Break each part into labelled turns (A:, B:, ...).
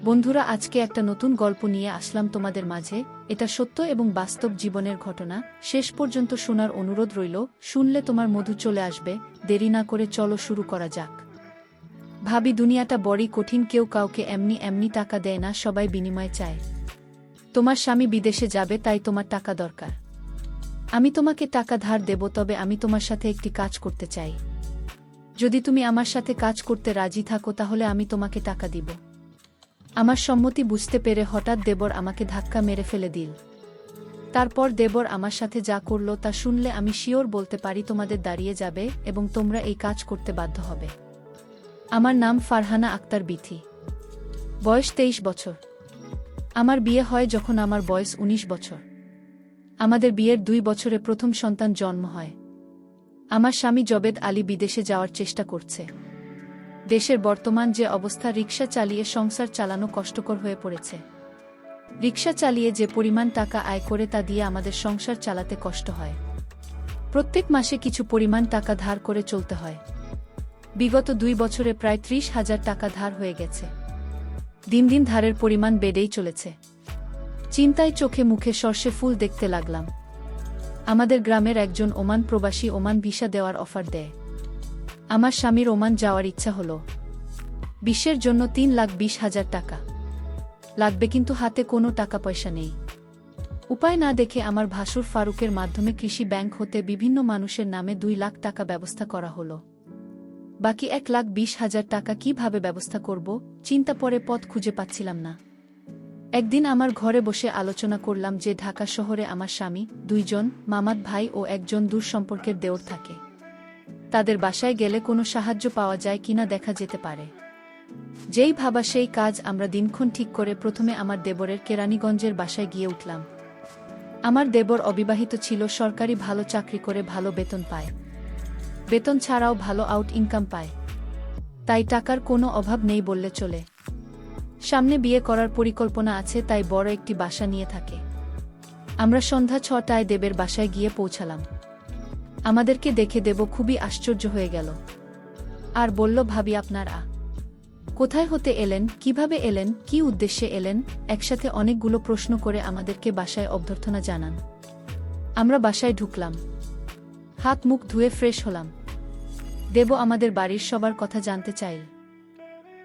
A: বন্ধুরা, আজকে একটা নতুন গল্প নিয়ে আসলাম তোমাদের মাঝে। এটা সত্য এবং বাস্তব জীবনের ঘটনা। শেষ পর্যন্ত শোনার অনুরোধ রইল। শুনলে তোমার মধু চলে আসবে। দেরি না করে চলো শুরু করা যাক। ভাবি, দুনিয়াটা বড়ই কঠিন। কেউ কাউকে এমনি এমনি টাকা দেয় না, সবাই বিনিময়ে চায়। তোমার স্বামী বিদেশে যাবে, তাই তোমার টাকা দরকার। আমি তোমাকে টাকা ধার দেব, তবে আমি তোমার সাথে একটি কাজ করতে চাই। যদি তুমি আমার সাথে কাজ করতে রাজি থাকো তাহলে আমি তোমাকে টাকা দিব। আমার সম্মতি বুঝতে পেরে হঠাৎ দেবর আমাকে ধাক্কা মেরে ফেলে দিল। তারপর দেবর আমার সাথে যা করল তা শুনলে আমি শিওর বলতে পারি তোমাদের দাঁড়িয়ে যাবে এবং তোমরা এই কাজ করতে বাধ্য হবে। আমার নাম ফারহানা আক্তার বিথি। বয়স 23 বছর। আমার বিয়ে হয় যখন আমার বয়স 19 বছর। আমাদের বিয়ের 2 বছরে প্রথম সন্তান জন্ম হয়। আমার স্বামী জবেদ আলী বিদেশে যাওয়ার চেষ্টা করছে। দেশের বর্তমান যে অবস্থা, রিকশা চালিয়ে সংসার চালানো কষ্টকর হয়ে পড়েছে। রিকশা চালিয়ে যে পরিমাণ টাকা আয় করে তা দিয়ে আমাদের সংসার চালাতে কষ্ট হয়। প্রত্যেক মাসে কিছু পরিমাণ টাকা ধার করে চলতে হয়। বিগত 2 বছরে প্রায় 30,000 টাকা ধার হয়ে গেছে। দিন দিন ধারের পরিমাণ বেড়েই চলেছে। চিন্তায় চোখে মুখে সর্ষে ফুল দেখতে লাগলাম। আমাদের গ্রামের একজন ওমান প্রবাসী ওমান ভিসা দেওয়ার অফার দেয়। আমার স্বামীর ওমান যাওয়ার ইচ্ছা হল। বিশ্বের জন্য 3,20,000 টাকা লাগবে, কিন্তু হাতে কোনো টাকা পয়সা নেই। উপায় না দেখে আমার ভাসুর ফারুকের মাধ্যমে কৃষি ব্যাংক হতে বিভিন্ন মানুষের নামে 2 লাখ টাকা ব্যবস্থা করা হল। বাকি 1,20,000 টাকা কিভাবে ব্যবস্থা করব, চিন্তা পরে পথ খুঁজে পাচ্ছিলাম না। একদিন আমার ঘরে বসে আলোচনা করলাম যে ঢাকা শহরে আমার স্বামী, 2 জন মামাত ভাই ও একজন দূর সম্পর্কের দেওর থাকে। তাদের বাসায় গেলে কোনো সাহায্য পাওয়া যায় কিনা দেখা যেতে পারে। যেই ভাবা সেই কাজ। আমরা দিনক্ষণ ঠিক করে প্রথমে আমার দেবরের কেরানীগঞ্জের বাসায় গিয়ে উঠলাম। আমার দেবর অবিবাহিত ছিল, সরকারি ভালো চাকরি করে ভালো বেতন পায়। বেতন ছাড়াও ভালো আউট ইনকাম পায়, তাই টাকার কোনো অভাব নেই বললে চলে। সামনে বিয়ে করার পরিকল্পনা আছে, তাই বড় একটি বাসা নিয়ে থাকে। আমরা সন্ধ্যা 6টায় দেবের বাসায় গিয়ে পৌঁছালাম। আমাদেরকে দেখে দেব খুবই আশ্চর্য হয়ে গেল আর বলল, ভাবি আপনারা কোথায় হতে এলেন, কিভাবে এলেন, কি উদ্দেশ্যে এলেন? একসাথে অনেকগুলো প্রশ্ন করে আমাদেরকে বাসায় অভ্যর্থনা জানান। আমরা বাসায় ঢুকলাম, হাত মুখ ধুয়ে ফ্রেশ হলাম। দেব আমাদের বাড়ির সবার কথা জানতে চাইল।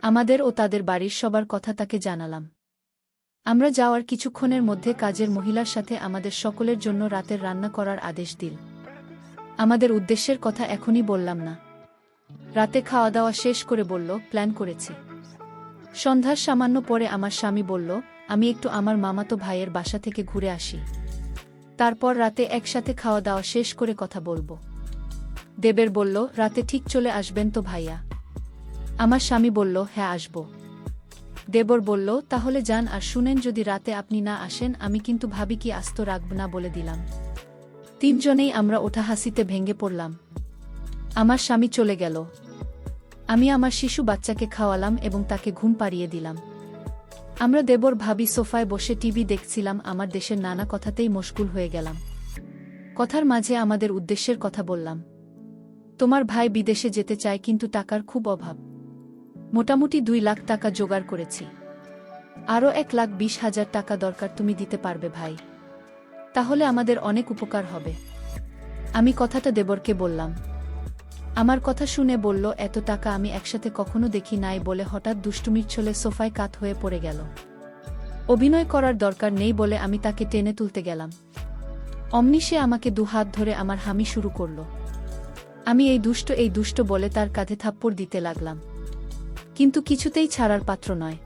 A: আমাদের ও তাদের বাড়ির সবার কথা তাকে জানালাম। আমরা যাওয়ার কিছুক্ষণের মধ্যে কাজের মহিলার সাথে আমাদের সকলের জন্য রাতের রান্না করার আদেশ দিল। আমাদের উদ্দেশ্যের কথা এখনই বললাম না। রাতে খাওয়া দাওয়া শেষ করে বলল, প্ল্যান করেছি। সন্ধ্যার সামান্য পরে আমার স্বামী বলল, আমি একটু আমার মামাতো ভাইয়ের বাসা থেকে ঘুরে আসি। তারপর রাতে একসাথে খাওয়া দাওয়া শেষ করে কথা বলবো। দেবের বলল, রাতে ঠিক চলে আসবেন তো ভাইয়া? আমার স্বামী বলল, হ্যাঁ আসব। দেবর বলল, তাহলে যান। আর শুনেন, যদি রাতে আপনি না আসেন আমি কিন্তু ভাবি কি আস্ত রাখব না বলে দিলাম। 3 জনেই আমরা ওঠা হাসিতে ভেঙে পড়লাম। আমার স্বামী চলে গেল। আমি আমার শিশু বাচ্চাকে খাওয়ালাম এবং তাকে ঘুম পাড়িয়ে দিলাম। আমরা দেবর ভাবি সোফায় বসে টিভি দেখছিলাম। আমার দেশের নানা কথাতেই মশগুল হয়ে গেলাম। কথার মাঝে আমাদের উদ্দেশ্যের কথা বললাম। তোমার ভাই বিদেশে যেতে চায়, কিন্তু টাকার খুব অভাব। মোটামুটি 2 লাখ টাকা জোগাড় করেছি। আরও 1,20,000 টাকা দরকার, তুমি দিতে পারবে ভাই? তাহলে আমাদের অনেক উপকার হবে। আমি কথাটা দেবরকে বললাম। আমার কথা শুনে বলল, এত টাকা আমি একসাথে কখনো দেখি নাই বলে হঠাৎ দুষ্টুমির ছলে সোফায় কাত হয়ে পড়ে গেল। অভিনয় করার দরকার নেই বলে আমি তাকে টেনে তুলতে গেলাম। অমনি সে আমাকে 2 হাত ধরে আমার হামি শুরু করল। আমি এই দুষ্ট বলে তার কাঁধে থাপ্পড় দিতে লাগলাম, কিন্তু কিছুতেই ছাড়ার পাত্র নয়।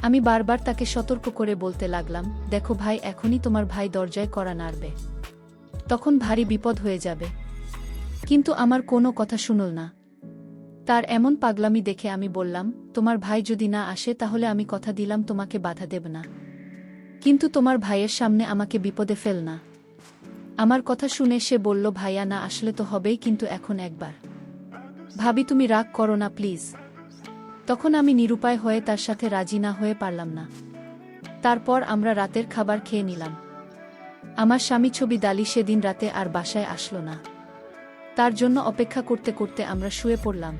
A: আমি বারবার তাকে সতর্ক করে বলতে লাগলাম, দেখো ভাই, এখনই তোমার ভাই দরজায় কড়া নাড়বে, তখন ভারী বিপদ হয়ে যাবে। কিন্তু আমার কোনো কথা শুনল না। তার এমন পাগলামি দেখে আমি বললাম, তোমার ভাই যদি না আসে তাহলে আমি কথা দিলাম তোমাকে বাধা দেব না, কিন্তু তোমার ভাইয়ের সামনে আমাকে বিপদে ফেল না। আমার কথা শুনে সে বলল, ভাইয়া না আসলে তো হবেই, কিন্তু এখন একবার। ভাবি, তুমি রাগ করো না প্লিজ। তখন আমি নিরুপায় হয়ে তার সাথে রাজি না হয়ে পারলাম না। তারপর আমরা রাতের খাবার খেয়ে নিলাম। আমার স্বামী ছবি দালি সেদিন রাতে আর বাসায় আসলো না। তার জন্য অপেক্ষা করতে করতে আমরা শুয়ে পড়লাম।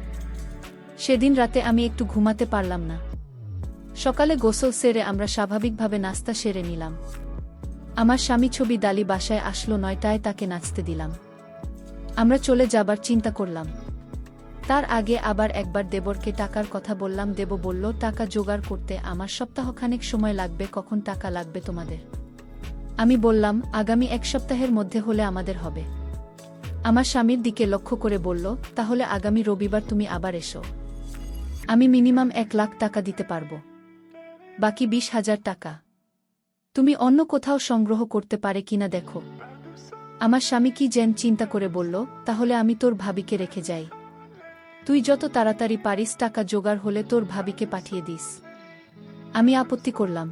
A: সেদিন রাতে আমি একটু ঘুমাতে পারলাম না। সকালে গোসল সেরে আমরা স্বাভাবিকভাবে নাস্তা সেরে নিলাম। আমার স্বামী ছবি ডালি বাসায় আসলো 9টায়, তাকে নাচতে দিলাম। আমরা চলে যাবার চিন্তা করলাম। তার আগে আবার একবার দেবরকে টাকার কথা বললাম। দেব বলল, টাকা জোগাড় করতে আমার সপ্তাহখানেক সময় লাগবে। কখন টাকা লাগবে তোমাদের? আমি বললাম, আগামী 1 সপ্তাহের মধ্যে হলে আমাদের হবে। আমার স্বামীর দিকে লক্ষ্য করে বলল, তাহলে আগামী রবিবার তুমি আবার এসো। আমি মিনিমাম 1 লাখ টাকা দিতে পারব, বাকি 20,000 টাকা তুমি অন্য কোথাও সংগ্রহ করতে পারে কিনা দেখো। আমার স্বামী কি যেন চিন্তা করে বলল, তাহলে আমি তোর ভাবিকে রেখে যাই। তুই যত তাড়াতাড়ি পারিস টাকা জোগাড় হলে তোর ভাবিকে পাঠিয়ে দিস। আমি আপত্তি করলাম।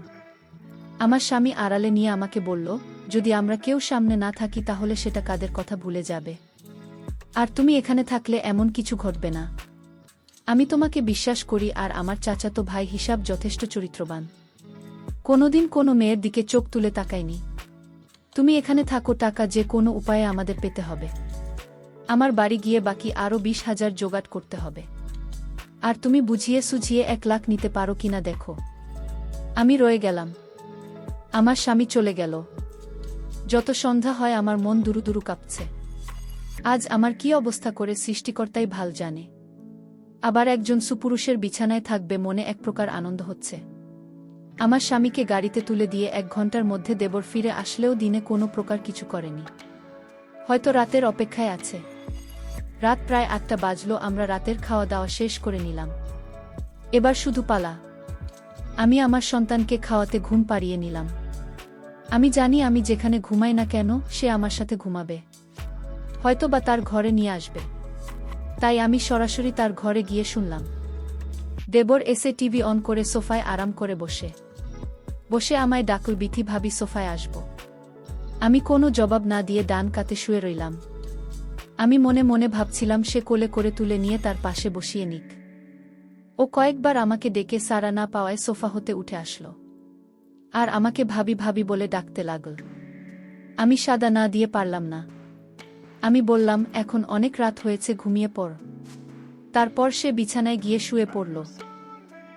A: আমার স্বামী আড়ালে নিয়ে আমাকে বলল, যদি আমরা কেউ সামনে না থাকি তাহলে সেটা কাদের কথা ভুলে যাবে। আর তুমি এখানে থাকলে এমন কিছু ঘটবে না। আমি তোমাকে বিশ্বাস করি, আর আমার চাচাতো ভাই হিসাব যথেষ্ট চরিত্রবান। কোনোদিন কোনো মেয়ের দিকে চোখ তুলে তাকায়নি। তুমি এখানে থাকো, টাকা যে কোনো উপায়ে আমাদের পেতে হবে। আমার বাড়ি গিয়ে বাকি আরও 20,000 জোগাড় করতে হবে। আর তুমি বুঝিয়ে সুঝিয়ে 1 লাখ নিতে পারো কিনা দেখো। আমি রয়ে গেলাম। আমার স্বামী চলে গেল। যত সন্ধ্যা হয় আমার মন দুরু দুরু কাঁপছে। আজ আমার কি অবস্থা করে সৃষ্টিকর্তাই ভাল জানে। আবার একজন সুপুরুষের বিছানায় থাকবে, মনে এক প্রকার আনন্দ হচ্ছে। আমার স্বামীকে গাড়িতে তুলে দিয়ে 1 ঘন্টার মধ্যে দেবর ফিরে আসলেও দিনে কোনো প্রকার কিছু করেনি। হয়তো রাতের অপেক্ষায় আছে। রাত প্রায় 8টা বাজলো। আমরা রাতের খাওয়া দাওয়া শেষ করে নিলাম। এবার শুধু পালা। আমি আমার সন্তানকে খাওয়াতে ঘুম পাড়িয়ে নিলাম। আমি জানি আমি যেখানে ঘুমাই না কেন সে আমার সাথে ঘুমাবে, হয়তো বা তার ঘরে নিয়ে আসবে। তাই আমি সরাসরি তার ঘরে গিয়ে শুনলাম দেবর এসে টিভি অন করে সোফায় আরাম করে বসে আমায় ডাকল, বিথি ভাবি সোফায় আসব। আমি কোনো জবাব না দিয়ে ডান কাতে শুয়ে রইলাম। আমি মনে মনে ভাবছিলাম সে কোলে করে তুলে নিয়ে তার পাশে বসিয়ে নিক। ও কয়েকবার আমাকে ডেকে সাড়া না পাওয়ায় সোফা হতে উঠে আসলো আর আমাকে ভাবি ভাবি বলে ডাকতে লাগল। আমি সাদা না দিয়ে পারলাম না। আমি বললাম, এখন অনেক রাত হয়েছে, ঘুমিয়ে পড়। তারপর সে বিছানায় গিয়ে শুয়ে পড়ল।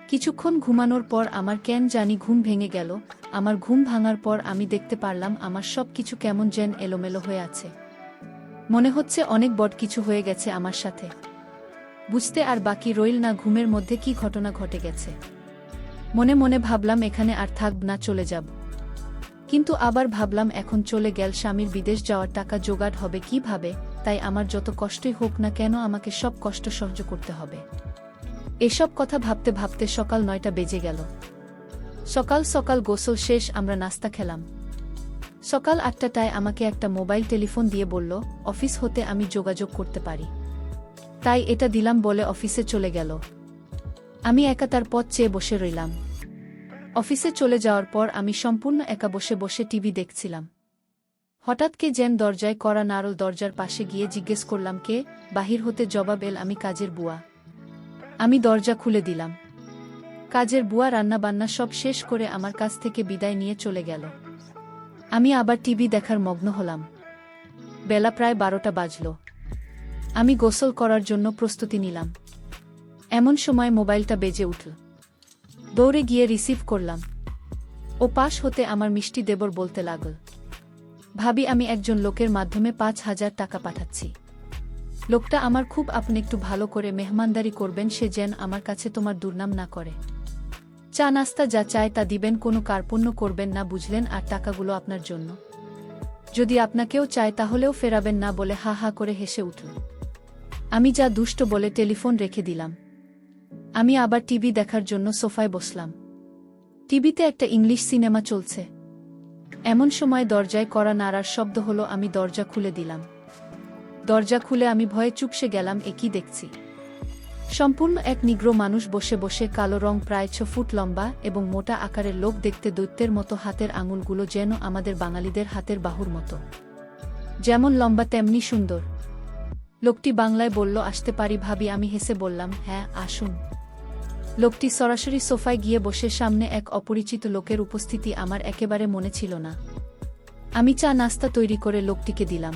A: কিছুক্ষণ ঘুমানোর পর আমার কেন জানি ঘুম ভেঙে গেল। আমার ঘুম ভাঙার পর আমি দেখতে পারলাম আমার সব কিছু কেমন যেন এলোমেলো হয়ে আছে। মনে হচ্ছে অনেক বড় কিছু হয়ে গেছে আমার সাথে। বুঝতে আর বাকি রইল না ঘুমের মধ্যে কি ঘটনা ঘটে গেছে। মনে মনে ভাবলাম এখানে আর থাকব না, চলে যাব। কিন্তু আবার ভাবলাম এখন চলে গেল স্বামীর বিদেশ যাওয়ার টাকা জোগাড় হবে কিভাবে, তাই আমার যত কষ্টই হোক না কেন আমাকে সব কষ্ট সহ্য করতে হবে। এসব কথা ভাবতে ভাবতে সকাল 9টা বেজে গেল। সকাল সকাল গোসল শেষ, আমরা নাস্তা খেলাম। সকাল 8টায় আমাকে একটা মোবাইল টেলিফোন দিয়ে বলল অফিস হতে আমি যোগাযোগ করতে পারি। তাই এটা দিলাম বলে অফিসে চলে গেল। আমি একা তার পথ চেয়ে বসে রইলাম। অফিসে চলে যাওয়ার পর আমি সম্পূর্ণ একা বসে বসে টিভি দেখছিলাম। হঠাৎ কে যেন দরজায় কড়া নাড়ল। দরজার পাশে গিয়ে জিজ্ঞেস করলাম কে। বাহির হতে জবাব এল, আমি কাজের বুয়া। আমি দরজা খুলে দিলাম। কাজের বুয়া রান্নাবান্না সব শেষ করে আমার কাছ থেকে বিদায় নিয়ে চলে গেল। আমি আবার টিভি দেখার মগ্ন হলাম। বেলা প্রায় 12টা বাজল। আমি গোসল করার জন্য প্রস্তুতি নিলাম। এমন সময় মোবাইলটা বেজে উঠল। দৌড়ে গিয়ে রিসিভ করলাম। ও পাশ হতে আমার মিষ্টি দেবর বলতে লাগল, ভাবি আমি একজন লোকের মাধ্যমে 5,000 টাকা পাঠাচ্ছি। লোকটা আমার খুব, আপনি একটু ভালো করে মেহমানদারি করবেন, সে যেন আমার কাছে তোমার দুর্নাম না করে। চা নাস্তা যা চায় তা দিবেন, কোনো কার্পণ্য করবেন না, বুঝলেন? আর টাকাগুলো আপনার জন্য। যদি আপনাকেও চায় তাহলেও ফেরাবেন না, বলে হা হা করে হেসে উঠল। আমি যা দুষ্ট বলে টেলিফোন রেখে দিলাম। আমি আবার টিভি দেখার জন্য সোফায় বসলাম। টিভিতে একটা ইংলিশ সিনেমা চলছে। এমন সময় দরজায় কড়া নাড়ার শব্দ হলো। আমি দরজা খুলে দিলাম। দরজা খুলে আমি ভয়ে চুপসে গেলাম। এ কি দেখছি! সম্পূর্ণ এক নিগ্রো মানুষ বসে বসে, কালো রং, প্রায় 6 ফুট লম্বা এবং মোটা আকারের লোক, দেখতে দৈত্যের মতো, হাতের আঙুলগুলো যেন আমাদের বাঙালিদের হাতের বাহুর মতো, যেমন লম্বা তেমনি সুন্দর। লোকটি বাংলায় বলল, আসতে পারি ভাবি? আমি হেসে বললাম, হ্যাঁ আসুন। লোকটি সরাসরি সোফায় গিয়ে বসে। সামনে এক অপরিচিত লোকের উপস্থিতি আমার একেবারে মনে ছিল না। আমি চা নাস্তা তৈরি করে লোকটিকে দিলাম।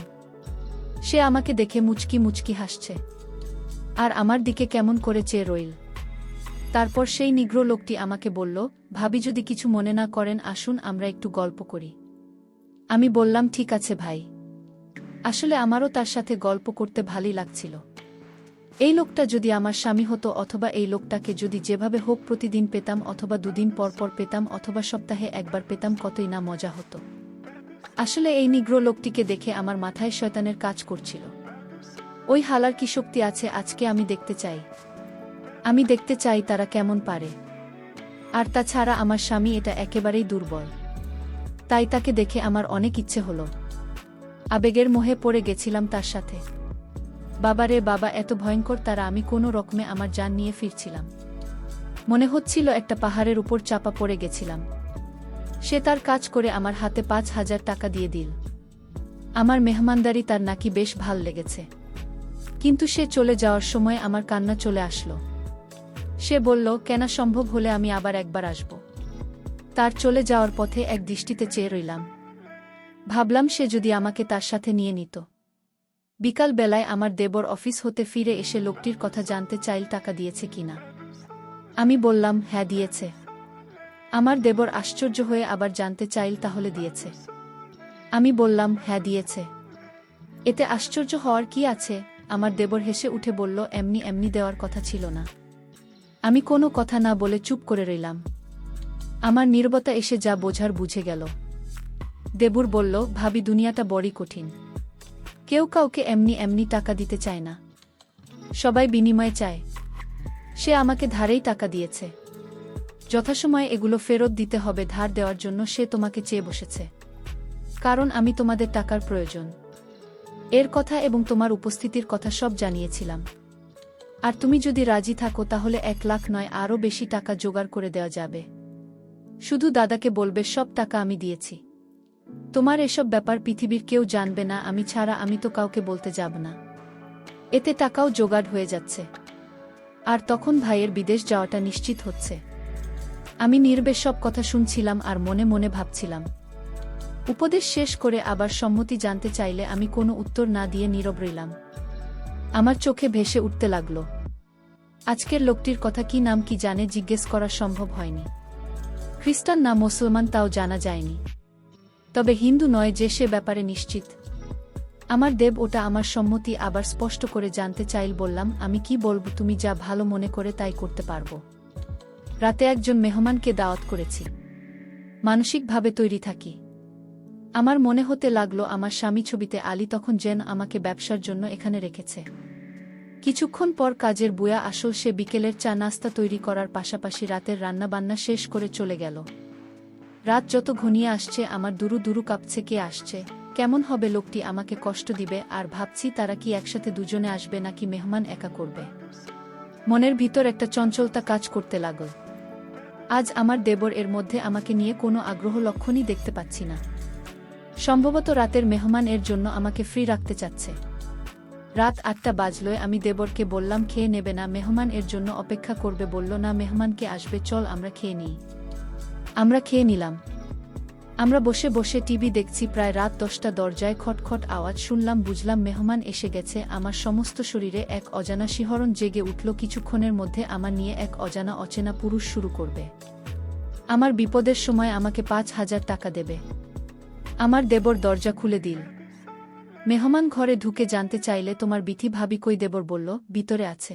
A: সে আমাকে দেখে মুচকি মুচকি হাসছে আর আমার দিকে কেমন করে চেয়ে রইল। তারপর সেই নিগ্রো লোকটি আমাকে বলল, ভাবি যদি কিছু মনে না করেন আসুন আমরা একটু গল্প করি। আমি বললাম ঠিক আছে ভাই। আসলে আমারও তার সাথে গল্প করতে ভালোই লাগছিল। এই লোকটা যদি আমার স্বামী হতো অথবা এই লোকটাকে যদি যেভাবে হোক প্রতিদিন পেতাম অথবা দুদিন পর পর পেতাম অথবা সপ্তাহে একবার পেতাম কতই না মজা হতো। আসলে এই নিগ্রো লোকটিকে দেখে আমার মাথায় শয়তানের কাজ করছিল। ওই হালার কি শক্তি আছে আজকে আমি দেখতে চাই। আমি দেখতে চাই তারা কেমন পারে। আর তাছাড়া আমার স্বামী এটা একেবারেই দুর্বল। তাই তাকে দেখে আমার অনেক ইচ্ছে হলো। আবেগের মোহে পড়ে গেছিলাম তার সাথে। বাবারে বাবা, এত ভয়ঙ্কর তারা! আমি কোনো রকমে আমার জান নিয়ে ফিরছিলাম। মনে হচ্ছিল একটা পাহাড়ের উপর চাপা পড়ে গেছিলাম। সে তার কাজ করে আমার হাতে 5,000 টাকা দিয়ে দিল। আমার মেহমানদারি তার নাকি বেশ ভাল লেগেছে। কিন্তু সে চলে যাওয়ার সময় আমার কান্না চলে আসলো। সে বলল, কেনা সম্ভব হলে আমি আবার একবার আসব। তার চলে যাওয়ার পথে এক দৃষ্টিতে চেয়ে রইলাম। ভাবলাম সে যদি আমাকে তার সাথে নিয়ে নিত। বিকাল বেলায় আমার দেবর অফিস হতে ফিরে এসে লোকটির কথা জানতে চাইল টাকা দিয়েছে কিনা। আমি বললাম হ্যাঁ দিয়েছে। আমার দেবর আশ্চর্য হয়ে আবার জানতে চাইল তাহলে দিয়েছে। আমি বললাম হ্যাঁ দিয়েছে। এতে আশ্চর্য হওয়ার কি আছে? আমার দেবর হেসে উঠে বলল, এমনি এমনি দেওয়ার কথা ছিল না। আমি কোনো কথা না বলে চুপ করে রইলাম। আমার নীরবতা এসে যা বোঝার বুঝে গেল। দেবর বলল, ভাবি দুনিয়াটা বড়ই কঠিন। কেউ কাউকে এমনি এমনি টাকা দিতে চায় না, সবাই বিনিময় চায়। সে আমাকে ধারেই টাকা দিয়েছে। যথাসময়ে এগুলো ফেরত দিতে হবে। ধার দেওয়ার জন্য সে তোমাকে চেয়ে বসেছে, কারণ আমি তোমাদের টাকার প্রয়োজন। এর কথা এবং তোমার উপস্থিতির কথা সব জানিয়েছিলাম। আর তুমি যদি রাজি থাকো তাহলে 1 লাখ নয় আরও বেশি টাকা জোগাড় করে দেওয়া যাবে। শুধু দাদাকে বলবে সব টাকা আমি দিয়েছি। তোমার এসব ব্যাপার পৃথিবীর কেউ জানবে না, আমি ছাড়া। আমি তো কাউকে বলতে যাব না। এতে টাকাও জোগাড় হয়ে যাচ্ছে। আর তখন ভাইয়ের বিদেশ যাওয়াটা নিশ্চিত হচ্ছে। আমি নির্বেশ সব কথা শুনছিলাম আর মনে মনে ভাবছিলাম। উপদেশ শেষ করে আবার সম্মতি জানতে চাইলে আমি কোনো উত্তর না দিয়ে নীরব রইলাম। আমার চোখে ভেসে উঠতে লাগল। আজকের লোকটির কথা কি নাম কি জানে জিজ্ঞেস করা সম্ভব হয়নি। খ্রিস্টান না মুসলমান তাও জানা যায়নি। তবে হিন্দু নয় যে সে ব্যাপারে নিশ্চিত। আমার দেব ওটা আমার সম্মতি আবার স্পষ্ট করে জানতে চাইল। বললাম, আমি কি বলবো, তুমি যা ভালো মনে করে তাই করতে পারবো। রাতে একজন মেহমানকে দাওয়াত করেছি। মানসিকভাবে তৈরি থাকি। আমার মনে হতে লাগলো আমার স্বামী ছবিতে আলী তখন যেন আমাকে ব্যবসার জন্য এখানে রেখেছে। কিছুক্ষণ পর কাজের বুয়া আসল। সে বিকেলের চা নাস্তা তৈরি করার পাশাপাশি রাতের রান্নাবান্না শেষ করে চলে গেল। রাত যত ঘনিয়ে আসছে আমার দুরু দুরু কাঁপছে। কে আসছে? কেমন হবে লোকটি? আমাকে কষ্ট দিবে? আর ভাবছি তারা কি একসাথে দুজনে আসবে নাকি মেহমান একা করবে। মনের ভিতর একটা চঞ্চলতা কাজ করতে লাগল। আজ আমার দেবর এর মধ্যে আমাকে নিয়ে কোনো আগ্রহ লক্ষণই দেখতে পাচ্ছি না। সম্ভবত রাতের মেহমান এর জন্য আমাকে ফ্রি রাখতে চাচ্ছে। রাত 8টা বাজলয় আমি দেবরকে বললাম, খেয়ে নেবে না? মেহমান এর জন্য অপেক্ষা করবে। বলল, না, মেহমানকে আসবে, চল আমরা খেয়ে নিই। আমরা খেয়ে নিলাম। আমরা বসে বসে টিভি দেখছি। প্রায় রাত 10টা। দরজায় খটখট আওয়াজ শুনলাম। বুঝলাম মেহমান এসে গেছে। আমার সমস্ত শরীরে এক অজানা শিহরণ জেগে উঠল। কিছুক্ষণের মধ্যে আমার নিয়ে এক অজানা অচেনা পুরুষ শুরু করবে। আমার বিপদের সময় আমাকে 5,000 টাকা দেবে। আমার দেবর দরজা খুলে দিল। মেহমান ঘরে ঢুকে জানতে চাইলে, তোমার বিথি ভাবি কই? দেবর বলল, ভিতরে আছে।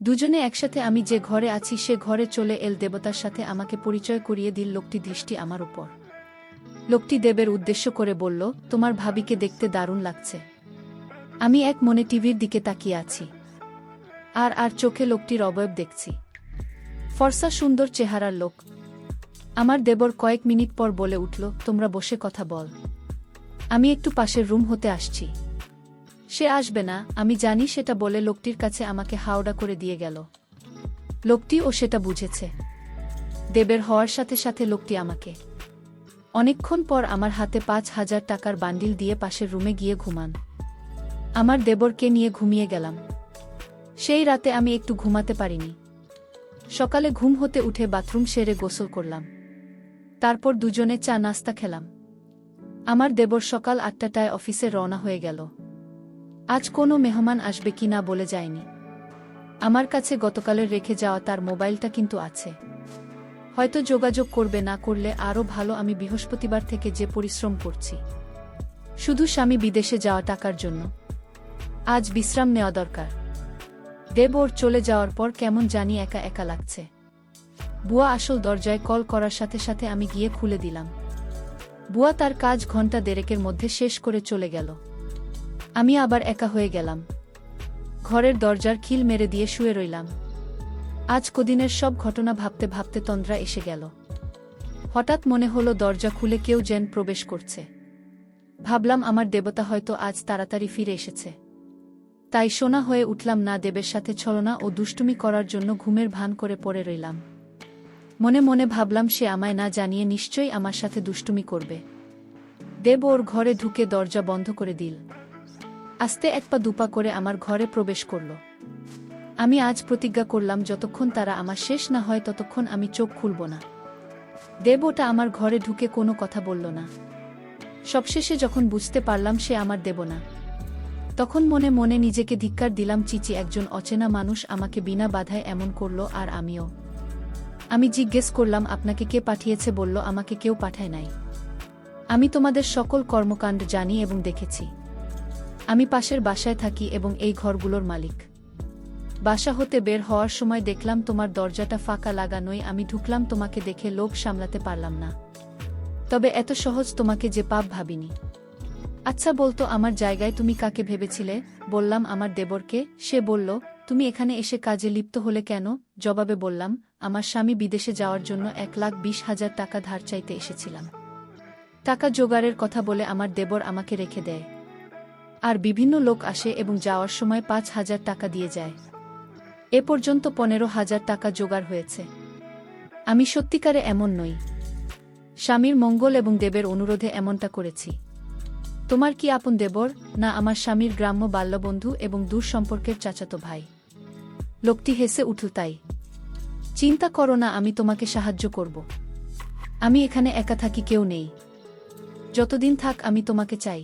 A: দুজনে একসাথে আমি যে ঘরে আছি সে ঘরে চলে এল। দেবতার সাথে আমাকে পরিচয় করিয়ে দিল। লোকটি দৃষ্টি আমার উপর। লোকটি দেবের উদ্দেশ্য করে বলল, তোমার ভাবিকে দেখতে দারুণ লাগছে। আমি এক মনে টিভির দিকে তাকিয়ে আছি। আর চোখে লোকটির অবয়ব দেখছি। ফর্সা সুন্দর চেহারার লোক। আমার দেবর কয়েক মিনিট পর বলে উঠল, তোমরা বসে কথা বল, আমি একটু পাশের রুম হতে আসছি। সে আসবে না, আমি জানি। সেটা বলে লোকটির কাছে আমাকে হাওড়া করে দিয়ে গেল। লোকটিও সেটা বুঝেছে। দেবের হওয়ার সাথে সাথে লোকটি আমাকে অনেকক্ষণ পর আমার হাতে 5,000 টাকার বান্ডিল দিয়ে পাশের রুমে গিয়ে ঘুমান। আমার দেবরকে নিয়ে ঘুমিয়ে গেলাম। সেই রাতে আমি একটু ঘুমাতে পারিনি। সকালে ঘুম হতে উঠে বাথরুম সেরে গোসল করলাম। তারপর দুজনে চা নাস্তা খেলাম। আমার দেবর সকাল 8টায় অফিসে রওনা হয়ে গেল। আজ কোনো মেহমান আসবে কি না বলে যায়নি। আমার কাছে গতকালের রেখে যাওয়া তার মোবাইলটা কিন্তু আছে। হয়তো যোগাযোগ করবে, না করলে আরও ভালো। আমি বৃহস্পতিবার থেকে যে পরিশ্রম করছি শুধু স্বামী বিদেশে যাওয়া টাকার জন্য। আজ বিশ্রাম নেওয়া দরকার। দেব ওর চলে যাওয়ার পর কেমন জানি একা একা লাগছে। বুয়া আসল দরজায় কল করার সাথে সাথে আমি গিয়ে খুলে দিলাম। বুয়া তার কাজ ঘন্টা দেড়েকের মধ্যে শেষ করে চলে গেল। আমি আবার একা হয়ে গেলাম। ঘরের দরজার খিল মেরে দিয়ে শুয়ে রইলাম। আজ কদিনের সব ঘটনা ভাবতে ভাবতে তন্দ্রা এসে গেল। হঠাৎ মনে হলো দরজা খুলে কেউ যেন প্রবেশ করছে। ভাবলাম আমার দেবতা হয়তো আজ তাড়াতাড়ি ফিরে এসেছে। তাই সোনা হয়ে উঠলাম না, দেবের সাথে ছলনা ও দুষ্টুমি করার জন্য ঘুমের ভান করে পড়ে রইলাম। মনে মনে ভাবলাম সে আমায় না জানিয়ে নিশ্চয়ই আমার সাথে দুষ্টুমি করবে। দেব ওর ঘরে ঢুকে দরজা বন্ধ করে দিল। আস্তে এক পা দুপা করে আমার ঘরে প্রবেশ করল। আমি আজ প্রতিজ্ঞা করলাম যতক্ষণ তারা আমার শেষ না হয় ততক্ষণ আমি চোখ খুলব না। দেব ওটা আমার ঘরে ঢুকে কোনো কথা বলল না। সবশেষে যখন বুঝতে পারলাম সে আমার দেব না, তখন মনে মনে নিজেকে ধিক্কার দিলাম। চিচি, একজন অচেনা মানুষ আমাকে বিনা বাধায় এমন করল, আর আমিও। আমি জিজ্ঞেস করলাম, আপনাকে কে পাঠিয়েছে? বলল, আমাকে কেউ পাঠায় নাই। আমি তোমাদের সকল কর্মকাণ্ড জানি এবং দেখেছি। আমি পাশের বাসায় থাকি এবং এই ঘরগুলোর মালিক। বাসা হতে বের হওয়ার সময় দেখলাম তোমার দরজাটা ফাঁকা লাগানোই। আমি ঢুকলাম, তোমাকে দেখে লোভ সামলাতে পারলাম না। তবে এত সহজ তোমাকে যে পাপ ভাবিনি। আচ্ছা বলতো, আমার জায়গায় তুমি কাকে ভেবেছিলে? বললাম, আমার দেবরকে। সে বলল, তুমি এখানে এসে কাজে লিপ্ত হলে কেন? জবাবে বললাম, আমার স্বামী বিদেশে যাওয়ার জন্য 1,20,000 টাকা ধার চাইতে এসেছিলাম। টাকা জোগাড়ের কথা বলে আমার দেবর আমাকে রেখে দেয়। আর বিভিন্ন লোক আসে এবং যাওয়ার সময় 5,000 টাকা দিয়ে যায়। এ পর্যন্ত 15,000 টাকা জোগাড় হয়েছে। আমি সত্যিকারে এমন নই। স্বামীর মঙ্গল এবং দেবের অনুরোধে এমনটা করেছি। তোমার কি আপন দেবর? না, আমার স্বামীর গ্রাম্য বাল্যবন্ধু এবং দূর সম্পর্কের চাচাতো ভাই। লোকটি হেসে উঠল। তাই চিন্তা করো না, আমি তোমাকে সাহায্য করব। আমি এখানে একা থাকি, কেউ নেই। যতদিন থাক আমি তোমাকে চাই।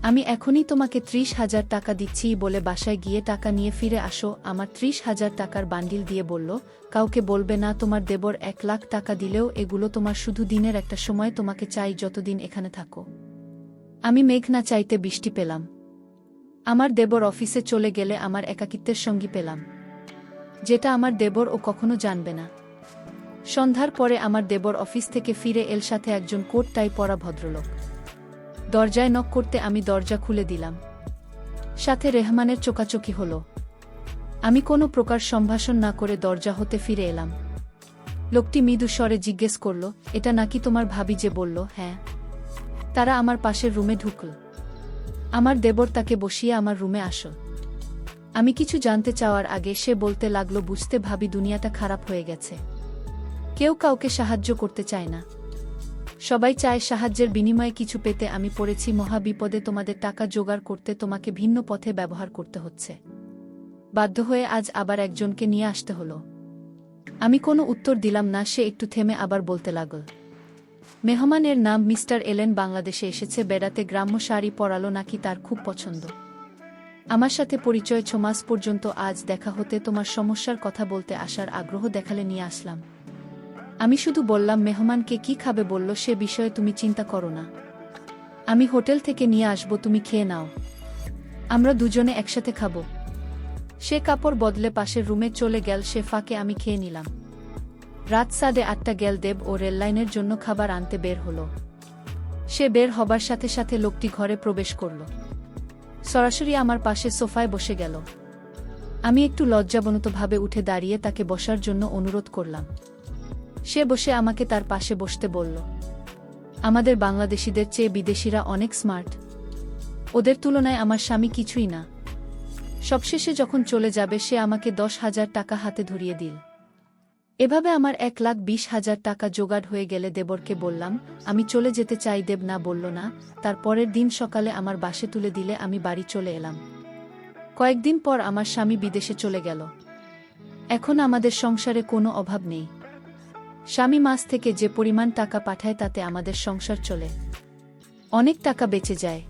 A: আমি এখনই তোমাকে 30,000 টাকা দিচ্ছি বলে বাসায় গিয়ে টাকা নিয়ে ফিরে আসো। আমার 30,000 টাকার বান্ডিল দিয়ে বলল, কাউকে বলবে না। তোমার দেবর 1,00,000 টাকা দিলেও এগুলো তোমার, শুধু দিনের একটা সময় তোমাকে চাই, যতদিন এখানে থাকো। আমি মেঘ না চাইতে বৃষ্টি পেলাম। আমার দেবর অফিসে চলে গেলে আমার একাকিত্বের সঙ্গী পেলাম, যেটা আমার দেবর ও কখনো জানবে না। সন্ধ্যার পরে আমার দেবর অফিস থেকে ফিরে এল, সাথে একজন কোট টাই পরা ভদ্রলোক। দরজায় নক করতে আমি দরজা খুলে দিলাম। সাথে রেহমানের চোকাচোকি হলো। আমি কোনো প্রকার সম্ভাষণ না করে দরজা হতে ফিরে এলাম। লোকটি মৃদু স্বরে জিজ্ঞেস করল, এটা নাকি তোমার ভাবি? যে বলল, হ্যাঁ। তারা আমার পাশের রুমে ঢুকল। আমার দেবর তাকে বসিয়ে আমার রুমে আসল। আমি কিছু জানতে চাওয়ার আগে সে বলতে লাগলো, বুঝতে ভাবি দুনিয়াটা খারাপ হয়ে গেছে। কেউ কাউকে সাহায্য করতে চায় না। সবাই চায় সাহায্যের বিনিময়ে কিছু পেতে। আমি পড়েছি মহা বিপদে। তোমাদের টাকা জোগাড় করতে তোমাকে ভিন্ন পথে ব্যবহার করতে হচ্ছে। বাধ্য হয়ে আজ আবার একজনকে নিয়ে আসতে হলো। আমি কোনো উত্তর দিলাম না। সে একটু থেমে আবার বলতে লাগল, মেহমানের নাম মিস্টার এলেন, বাংলাদেশে এসেছে বেড়াতে। গ্রাম্য শাড়ি পরালো নাকি তার খুব পছন্দ। আমার সাথে পরিচয় 6 মাস পর্যন্ত। আজ দেখা হতে তোমার সমস্যার কথা বলতে আসার আগ্রহ দেখালে নিয়ে আসলাম। আমি শুধু বললাম, মেহমানকে কি খাবে? বলল, সে বিষয়ে তুমি চিন্তা করো না। আমি হোটেল থেকে নিয়ে আসব, তুমি খেয়ে নাও। আমরা দুজনে একসাথে খাবো। সে কাপড় বদলে পাশের রুমে চলে গেল। সে ফাঁকে আমি খেয়ে নিলাম। রাত 8:30 গেল। দেব ও রেললাইনের জন্য খাবার আনতে বের হলো। সে বের হবার সাথে সাথে লোকটি ঘরে প্রবেশ করল। সরাসরি আমার পাশে সোফায় বসে গেল। আমি একটু লজ্জাবনতভাবে উঠে দাঁড়িয়ে তাকে বসার জন্য অনুরোধ করলাম। সে বসে আমাকে তার পাশে বসতে বলল। আমাদের বাংলাদেশিদের চেয়ে বিদেশিরা অনেক স্মার্ট। ওদের তুলনায় আমার স্বামী কিছুই না। সবশেষে যখন চলে যাবে সে আমাকে 10,000 টাকা হাতে ধরিয়ে দিল। এভাবে আমার 1,20,000 টাকা জোগাড় হয়ে গেলে দেবরকে বললাম, আমি চলে যেতে চাই। দেব না বলল না। তার পরের দিন সকালে আমার বাসে তুলে দিলে আমি বাড়ি চলে এলাম। কয়েকদিন পর আমার স্বামী বিদেশে চলে গেল। এখন আমাদের সংসারে কোনো অভাব নেই। স্বামী মাস থেকে যে পরিমাণ টাকা পাঠায় তাতে আমাদের সংসার চলে। অনেক টাকা বেঁচে যায়।